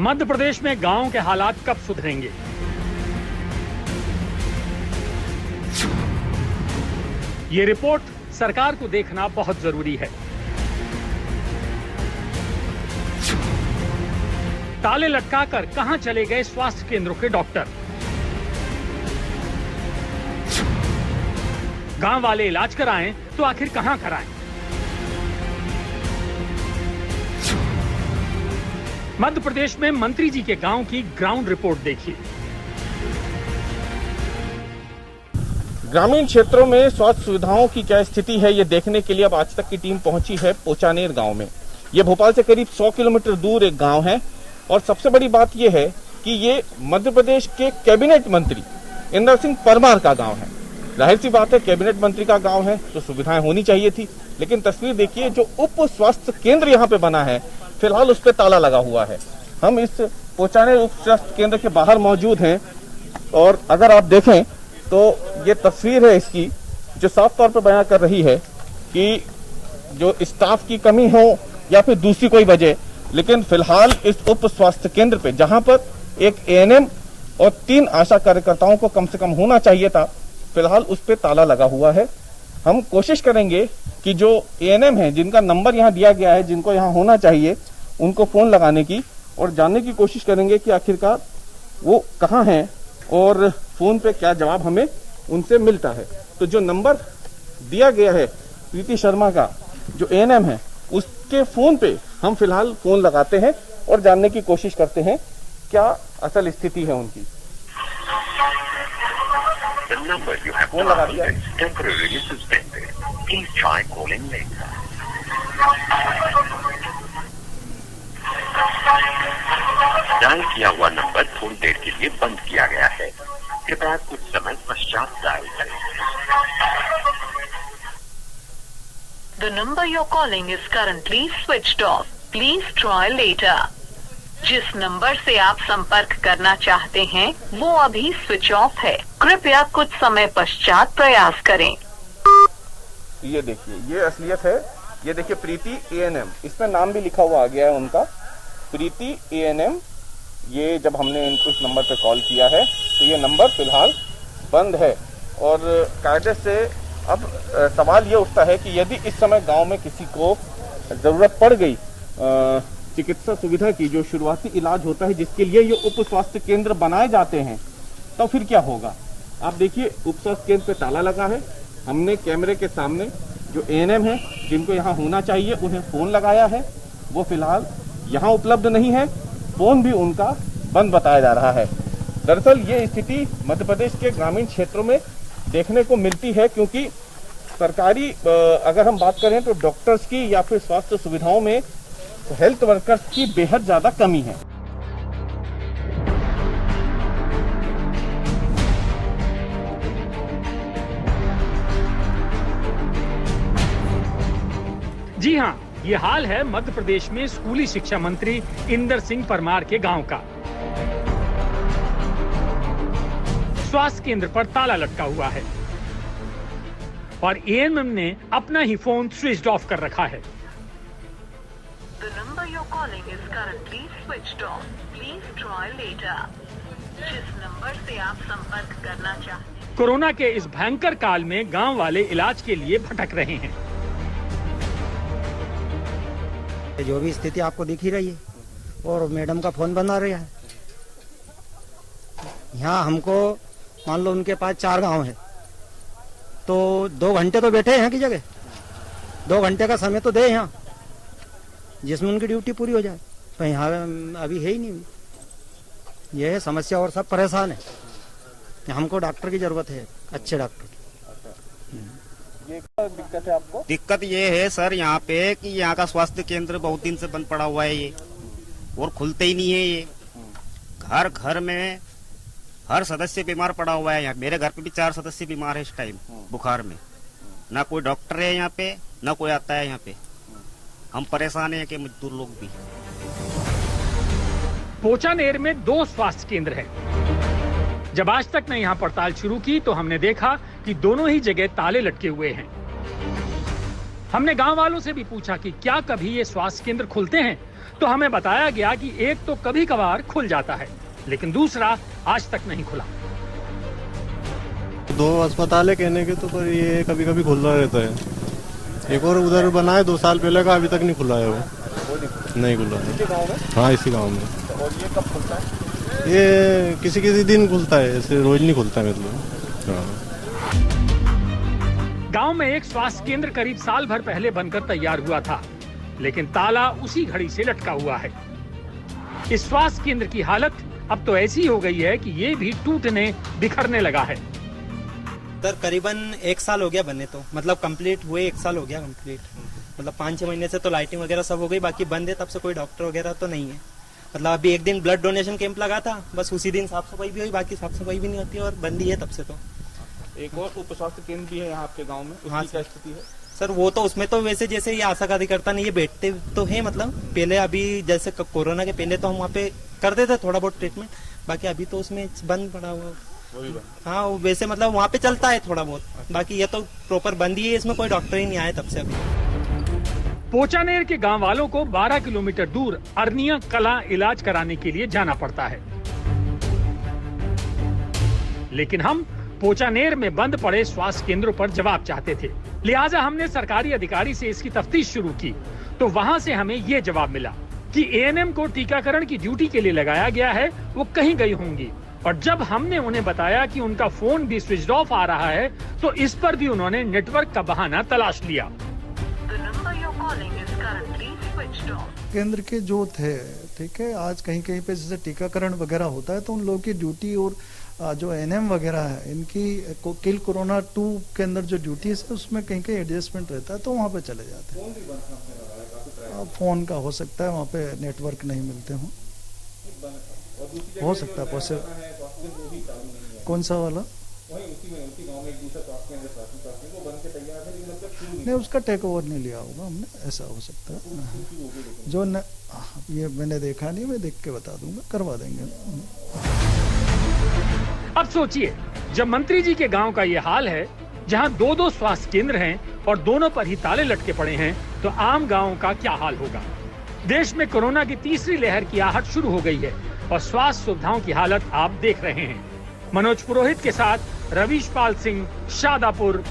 मध्य प्रदेश में गांव के हालात कब सुधरेंगे? ये रिपोर्ट सरकार को देखना बहुत जरूरी है। ताले लटकाकर कहां चले गए स्वास्थ्य केंद्रों के डॉक्टर? गांव वाले इलाज कराएं तो आखिर कहां कराएं? मध्य प्रदेश में मंत्री जी के गांव की ग्राउंड रिपोर्ट देखिए। ग्रामीण क्षेत्रों में स्वास्थ्य सुविधाओं की क्या स्थिति है, ये देखने के लिए अब आज तक की टीम पहुंची है पोचानेर गांव में। ये भोपाल से करीब 100 किलोमीटर दूर एक गांव है और सबसे बड़ी बात यह है कि ये मध्य प्रदेश के कैबिनेट मंत्री इंदर सिंह परमार का गांव है। जाहिर सी बात है, कैबिनेट मंत्री का गांव है तो सुविधाएं होनी चाहिए थी, लेकिन तस्वीर देखिए, जो उप स्वास्थ्य केंद्र यहाँ पे बना है फिलहाल उस पर ताला लगा हुआ है। हम इस पोचानेर उप स्वास्थ्य केंद्र के बाहर मौजूद हैं और अगर आप देखें तो ये तस्वीर है इसकी, जो साफ तौर पर बयां कर रही है कि जो स्टाफ की कमी हो या फिर दूसरी कोई वजह, लेकिन फिलहाल इस उप स्वास्थ्य केंद्र पे जहां पर एक एएनएम और 3 आशा कार्यकर्ताओं को कम से कम होना चाहिए था, फिलहाल उस पे ताला लगा हुआ है। हम कोशिश करेंगे कि जो एएनएम है, जिनका नंबर यहाँ दिया गया है, जिनको यहाँ होना चाहिए, उनको फोन लगाने की और जानने की कोशिश करेंगे कि आखिरकार वो कहाँ हैं और फोन पे क्या जवाब हमें उनसे मिलता है। तो जो नंबर दिया गया है प्रीति शर्मा का, जो एएनएम है, उसके फोन पे हम फिलहाल फोन लगाते हैं और जानने की कोशिश करते हैं क्या असल स्थिति है उनकी। फोन लगा दिया। डायल किया हुआ नंबर थोड़ी देर के लिए बंद किया गया है, कृपया कुछ समय पश्चात डायल करें। The number you're calling is currently switched off. Please try later. जिस नंबर से आप संपर्क करना चाहते हैं वो अभी स्विच ऑफ है, कृपया कुछ समय पश्चात प्रयास करें। ये देखिए, ये असलियत है। ये देखिए, प्रीति एएनएम, इसमें नाम भी लिखा हुआ आ गया है उनका, प्रीति एएनएम। ये जब हमने इनको इस नंबर पे कॉल किया है तो ये नंबर फिलहाल बंद है और कायदे से अब सवाल ये उठता है कि यदि इस समय गांव में किसी को जरूरत पड़ गई चिकित्सा सुविधा की, जो शुरुआती इलाज होता है जिसके लिए ये उप स्वास्थ्य केंद्र बनाए जाते हैं, तो फिर क्या होगा। आप देखिए, उप स्वास्थ्य केंद्र पे ताला लगा है। हमने कैमरे के सामने जो एएनएम है, जिनको यहाँ होना चाहिए, उन्हें फोन लगाया है, वो फिलहाल यहाँ उपलब्ध नहीं है। फोन भी उनका बंद बताया जा रहा है। दरअसल ये स्थिति मध्य प्रदेश के ग्रामीण क्षेत्रों में देखने को मिलती है, क्योंकि सरकारी अगर हम बात करें तो डॉक्टर्स की या फिर स्वास्थ्य सुविधाओं में हेल्थ वर्कर्स की बेहद ज्यादा कमी है। जी हां, ये हाल है मध्य प्रदेश में स्कूली शिक्षा मंत्री इंदर सिंह परमार के गांव का। स्वास्थ्य केंद्र पर ताला लटका हुआ है और एएनएम ने अपना ही फोन स्विच ऑफ कर रखा है। The number you're calling is currently switched off. Please try later. जिस नंबर से आप संपर्क करना चाहते हैं। कोरोना के इस भयंकर काल में गांव वाले इलाज के लिए भटक रहे हैं। जो भी स्थिति आपको दिख ही रही है और मैडम का फोन बंद आ रहा है। यहाँ हमको मान लो उनके पास 4 गांव है तो 2 घंटे तो बैठे हैं की जगह, 2 घंटे का समय तो दे यहाँ, जिसमें उनकी ड्यूटी पूरी हो जाए। तो यहाँ अभी है ही नहीं। यह है समस्या और सब परेशान है। हमको डॉक्टर की जरूरत है, अच्छे डॉक्टर। ये क्या दिक्कत है आपको? दिक्कत ये है सर यहाँ पे कि यहाँ का स्वास्थ्य केंद्र बहुत दिन से बंद पड़ा हुआ है ये, और खुलते ही नहीं है ये। घर घर में हर सदस्य बीमार पड़ा हुआ है। यहाँ मेरे घर पे भी 4 सदस्य बीमार है इस टाइम बुखार में। ना कोई डॉक्टर है यहाँ पे, ना कोई आता है यहाँ पे। हम परेशान हैं कि मजदूर लोग भी। पोचानेर में 2 स्वास्थ्य केंद्र हैं। जब आज तक ने यहाँ पड़ताल शुरू की तो हमने देखा कि दोनों ही जगह ताले लटके हुए हैं। हमने गांव वालों से भी पूछा कि क्या कभी ये स्वास्थ्य केंद्र खुलते हैं, तो हमें बताया गया कि एक तो कभी कभार खुल जाता है, लेकिन दूसरा आज तक नहीं खुला। 2 अस्पताल है कहने के, तो पर ये कभी कभी खुला रहता है। एक और उधर बना है 2 साल पहले का, अभी तक नहीं खुला है वो। नहीं खुला है। इसी गांव में? हाँ, इसी गांव में। और ये कब खुलता है? ये किसी किसी दिन खुलता है, ऐसे रोज नहीं खुलता है मतलब। हाँ। गांव में एक स्वास्थ्य केंद्र करीब साल भर पहले बनकर तैयार हुआ था, लेकिन ताला उसी घड़ी से लटका हुआ है। इस स्वास्थ्य केंद्र की हालत अब तो ऐसी हो गई है कि ये भी टूटने बिखरने लगा है। सर करीबन 1 साल हो गया बने, तो मतलब कंप्लीट हुए 1 साल हो गया कंप्लीट। मतलब 5-6 महीने से तो लाइटिंग वगैरह सब हो गई, बाकी बंद है। तब से कोई डॉक्टर वगैरह तो नहीं है। मतलब अभी एक दिन ब्लड डोनेशन कैंप लगा था, बस उसी दिन साफ सफाई भी हुई, बाकी साफ सफाई भी नहीं होती और बंद ही है तब से। तो एक और उप स्वास्थ्य केंद्र भी है यहाँ आपके गांव में, हाँ उसकी क्या स्थिति है? सर वो तो उसमें तो वैसे जैसे ये आशा कार्यकर्ता नहीं, ये बैठते तो है। मतलब पहले अभी जैसे कोरोना के पहले तो हम वहाँ पे करते थे थोड़ा बहुत ट्रीटमेंट, बाकी अभी तो उसमें बंद पड़ा हुआ। हाँ वैसे मतलब वहाँ पे चलता है थोड़ा बहुत, बाकी ये तो प्रॉपर बंद ही है। इसमें कोई डॉक्टर ही नहीं आया तब से अभी। पोचानेर के गांव वालों को 12 किलोमीटर दूर अर्निया कला इलाज कराने के लिए जाना पड़ता है, लेकिन हम पोचानेर में बंद पड़े स्वास्थ्य केंद्रों पर जवाब चाहते थे। लिहाजा हमने सरकारी अधिकारी से इसकी तफ्तीश शुरू की, तो वहां से हमें ये जवाब मिला कि एएनएम को टीकाकरण की ड्यूटी के लिए लगाया गया है, वो कहीं गई होंगी। और जब हमने उन्हें बताया कि उनका फोन भी स्विच ऑफ आ रहा है, तो इस पर भी उन्होंने नेटवर्क का बहाना तलाश लिया। केंद्र के जो थे, ठीक है, आज कहीं कहीं पे जैसे टीकाकरण वगैरह होता है तो उन लोगों की ड्यूटी और जो एनएम वगैरह है इनकी किल कोरोना 2 के अंदर जो ड्यूटीज है उसमें कहीं कहीं एडजस्टमेंट रहता है, तो वहाँ पे चले जाते हैं। फोन का हो सकता है, वहाँ पे नेटवर्क नहीं मिलते हों, हो सकता है पॉसिबल। कौन सा वाला? नहीं, उसका टेक ओवर नहीं लिया होगा हमने, ऐसा हो सकता है। जो न, ये मैंने देखा नहीं, मैं देख के बता दूंगा, करवा देंगे। अब सोचिए, जब मंत्री जी के गांव का ये हाल है, जहां 2-2 स्वास्थ्य केंद्र हैं और दोनों पर ही ताले लटके पड़े हैं, तो आम गांवों का क्या हाल होगा। देश में कोरोना की तीसरी लहर की आहट शुरू हो गई है और स्वास्थ्य सुविधाओं की हालत आप देख रहे हैं। मनोज पुरोहित के साथ रवीश पाल सिंह, शादापुर,